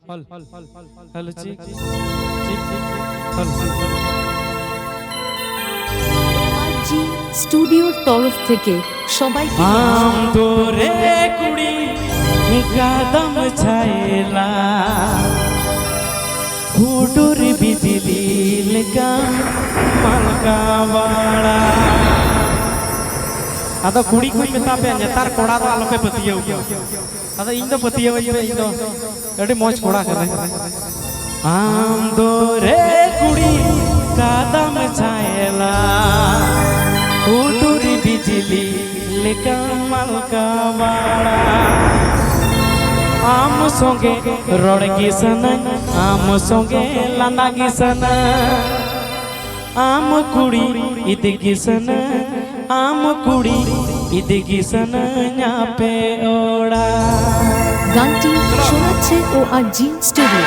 হল হ্যালো চিক চিক হল জি স্টুডিওর তরফ থেকে সবাইকে আম তোরে কুড়ি কদম ছায়লা हुडूर बिजली लगा मलकावाड़ा अदा कुड़ी कोई मेता पे नेतार कोड़ा तो आलो पे पतियो अदा इन तो पतियो इन तो अरे मौज कोड़ा करे आम दोरे कुड़ी कदम छायला हुडूर बिजली लगा मलकावाड़ा आम सोंगे रोड़गी सन आम सोंगे लांदागी सन आम कुड़ी इदगी सन आम कुड़ी इदगी सन न्यापे ओड़ा গানটি শোনাচ্ছে ORG স্টুডিও।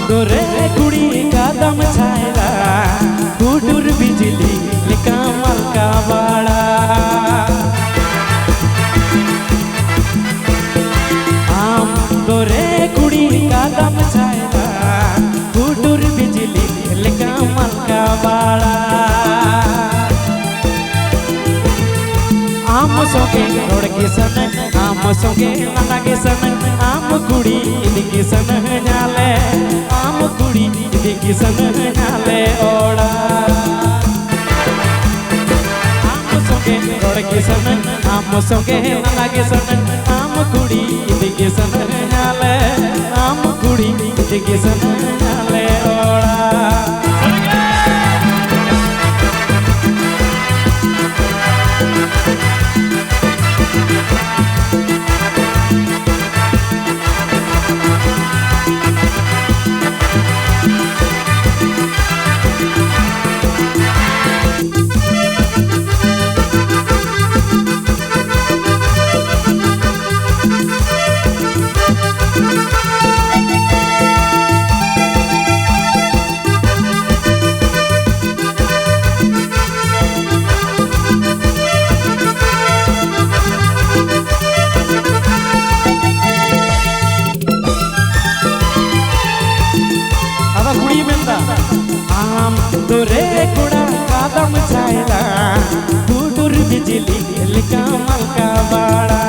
दोरे कुड़ी कदम छायला हुडूर बिजली लिका मलकावाड़ा आम दोरे कुड़ी कदम छायला हुडूर बिजली लिका मलकावाड़ा आम सोंगे रोड़गी सन आम सोंगे लांदागी सन आम कुड़ी इदगी सन न्याले आम कुड़ी इदगी सन न्याले ओड़ा आम सोंगे रोड़गी सन आम सोंगे लांदागी सन आम कुड़ी इदगी सन न्याले आम कुड़ी इदगी सन न्याले ओड़ा आम दोरे कुड़ा कदम छायला हुडूर बिजली लिका मलकावाड़ा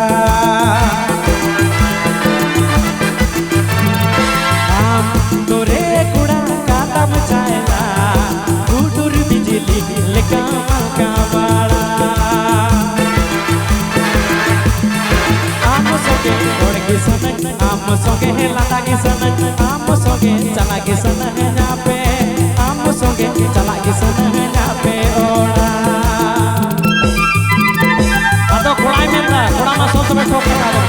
आम दोरे कुड़ा कदम छायला हुडूर बिजली लिका मलकावाड़ा आम सोंगे रोड़गी सन आम सोंगे लांदागी सन आम सोंगे चलागी सन न्यापे आम सोंगे चलागी सन न्यापे ओड़ा अदो कोड़ाई मेंदा कोड़ा मा सोच में ठोक रहा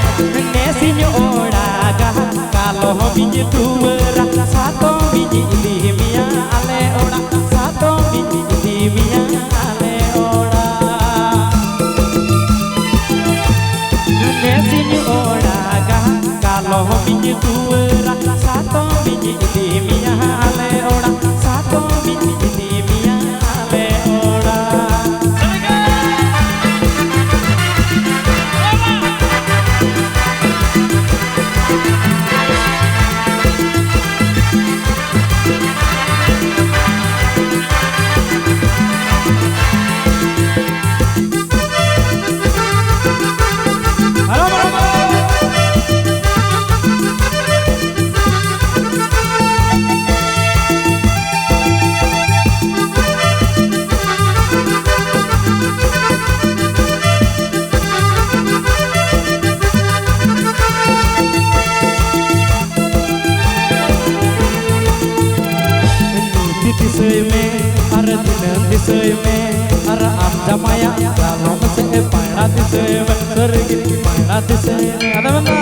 नेसिन ओड़ा गा कालो बिज तुवरा सातो बिज इदी मिया आले ओड़ा सातो बिज इदी मिया आले ओड़ा नेसिन ओड़ा गा कालो बिज तुवरा सातो बिज इदी मिया आले ओड़ा सातो बिज इदी मिया आले ओड़ा Galon se paira dise Sorgi paira dise Ada banda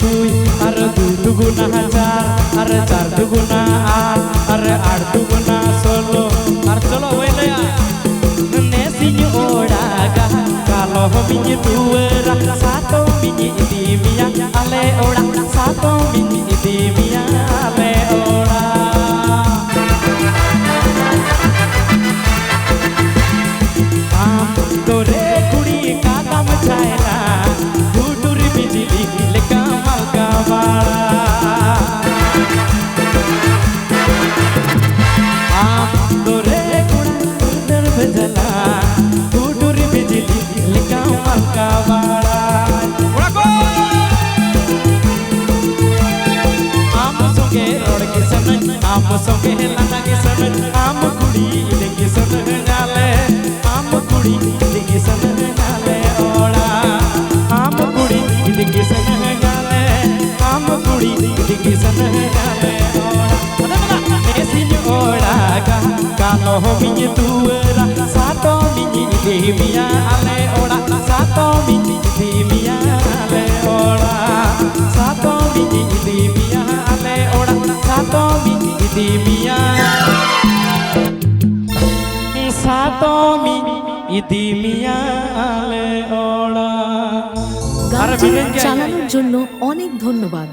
Tuj ar du guna hajar ar char du guna ar 8 du guna 16 ar cholo wele nesinya odaga kalo minyi tuwera sato minyi dimia ale oda sato minyi dimia ale oda tore kudi kadam chayna gudur bijli leka malka wala tore kudur bejala gudur bijli leka malka wala am songe rod ke san am songe lana ke san am kudi leke san gale am kudi leke san gale ola am kudi leke san gale am kudi leke san gale ola mesin ola ga kalo minyi tuwera sato minyi dimia ale ola sato minyi dimia ale ola sato minyi dimia ale ola sato minyi dimia sato minyi dimia ale ola গানটি চালানোর জন্য অনেক ধন্যবাদ।